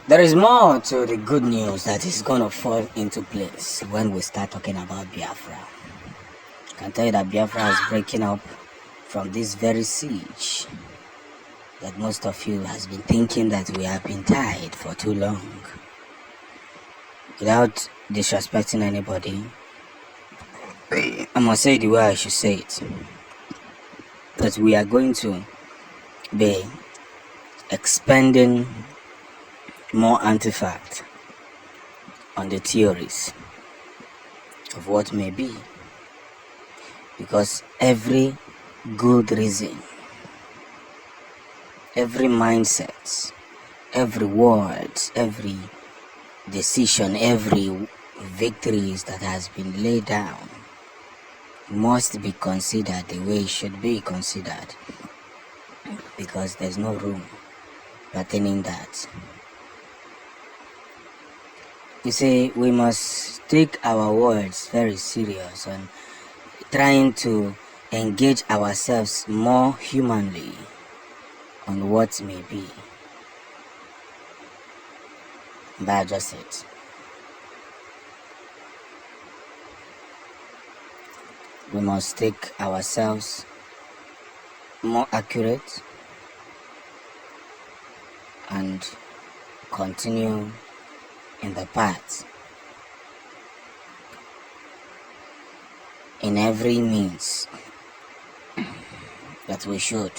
There is more to the good news that is going to fall into place when we start talking about Biafra. I can tell you that Biafra is breaking up from this very siege that most of you has been thinking that we have been tied for too long. Without disrespecting anybody, I must say it the way I should say it. That we are going to be expending more artifact on the theories of what may be, because every good reason, every mindset, every word, every decision, every victories that has been laid down must be considered the way it should be considered, because there's no room pertaining that. You see, we must take our words very serious and trying to engage ourselves more humanly on what may be. But just it. We must take ourselves more accurate and continue in the path in every means that we should.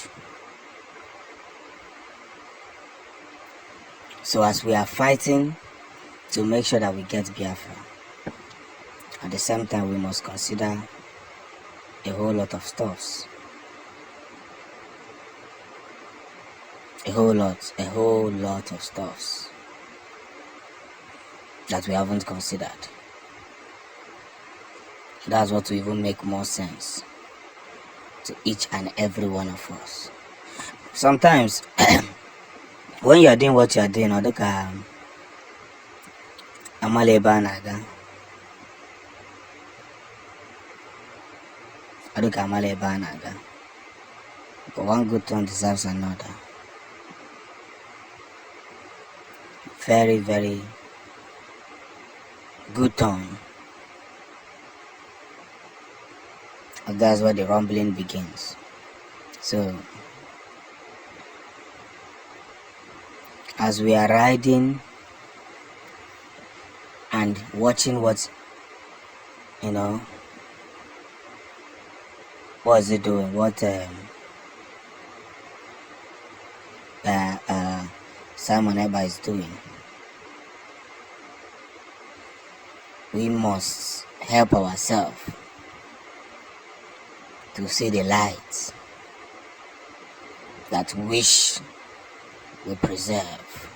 So as we are fighting to make sure that we get Biafra, at the same time we must consider a whole lot of stuffs. A whole lot of stuffs that we haven't considered. That's what will even make more sense to each and every one of us. Sometimes when you are doing what you are doing, or look at Amaleba Naga, but one good turn deserves another. Very, very good turn. And that's where the rumbling begins. So, as we are riding and watching what is it doing? What Simon Eba is doing. We must help ourselves to see the light that wish we preserve.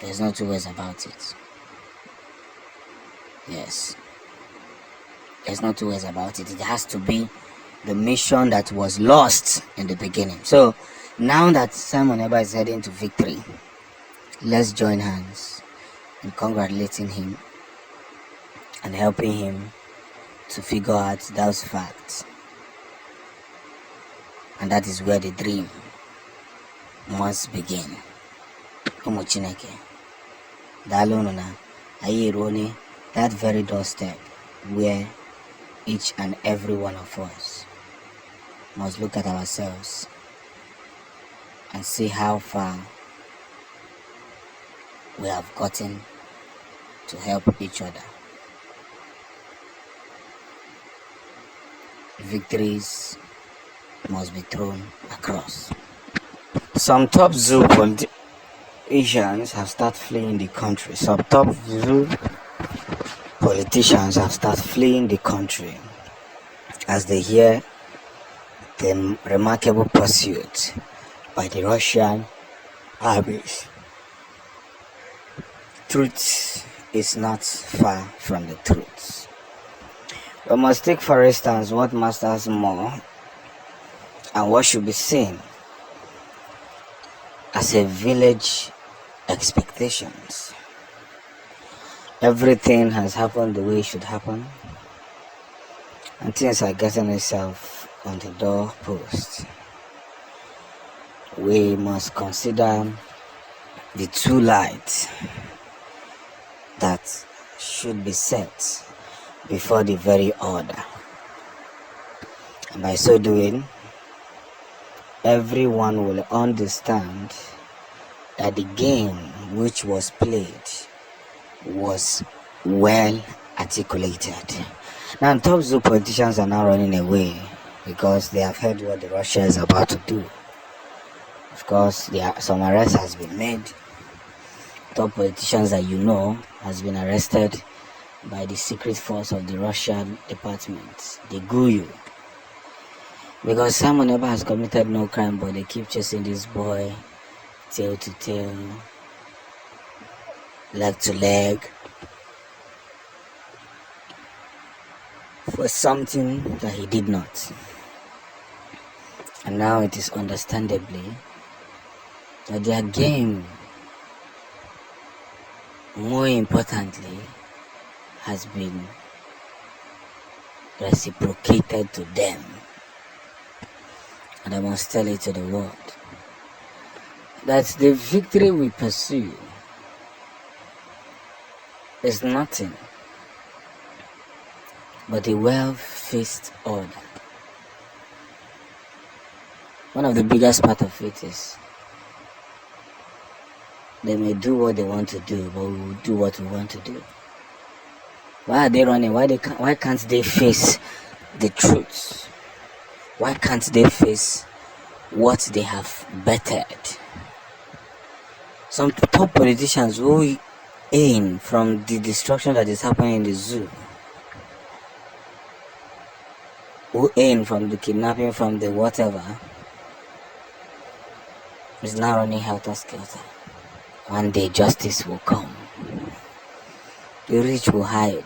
There's no two ways about it. Yes. There's no two ways about it. It has to be the mission that was lost in the beginning. So now that Simon Eba is heading to victory, let's join hands in congratulating him and helping him to figure out those facts. And that is where the dream must begin. Ụmụ Chineke, daalụ unu na anyị eruone that very doorstep where each and every one of us must look at ourselves and see how far we have gotten to help each other. Victories must be thrown across. Some top zoo politicians have started fleeing the country. Some top zoo politicians have started fleeing the country as they hear the remarkable pursuit by the Russian armies. Truth is not far from the truth. We must take for instance what matters more and what should be seen as a village expectations. Everything has happened the way it should happen, and things are getting itself on the doorpost. we must consider the two lights that should be set before the very order. And by so doing, everyone will understand that the game which was played was well articulated. Now, in top zoo politicians are now running away because they have heard what the Russia is about to do. Of course, some arrest has been made. Top politicians that you know has been arrested by the secret force of the Russian department, the GUU. Because Simon Ekpa has committed no crime, but they keep chasing this boy tail to tail, leg to leg, for something that he did not. And now it is understandably that their game, more importantly, has been reciprocated to them. And I must tell it to the world that the victory we pursue is nothing but a well-faced order. One of the biggest part of it is they may do what they want to do, but we will do what we want to do. Why are they running? Why can't they face the truth? Why can't they face what they have bettered? Some top politicians who aim from the destruction that is happening in the zoo, who aim from the kidnapping, from the whatever, is now running helter-skelter. One day justice will come. The rich will hide.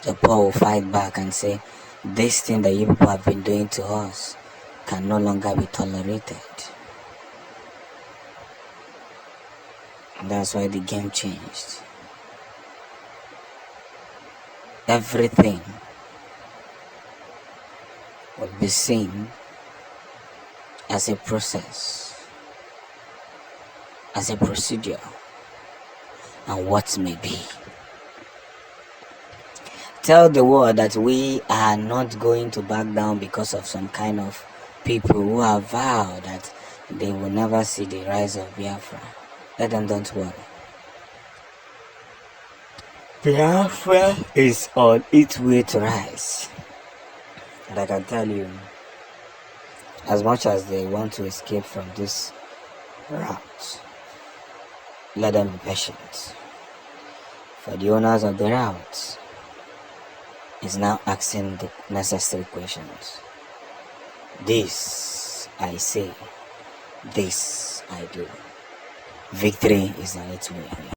The poor will fight back and say, this thing that you people have been doing to us can no longer be tolerated. And that's why the game changed. Everything will be seen as a process, as a procedure, and what may be. Tell the world that we are not going to back down because of some kind of people who have vowed that they will never see the rise of Biafra. Let them don't worry. Biafra is on its way to rise. And I can tell you, as much as they want to escape from this route, let them be patient. For the owners of the route is now asking the necessary questions. This I say, this I do. Victory is on its way.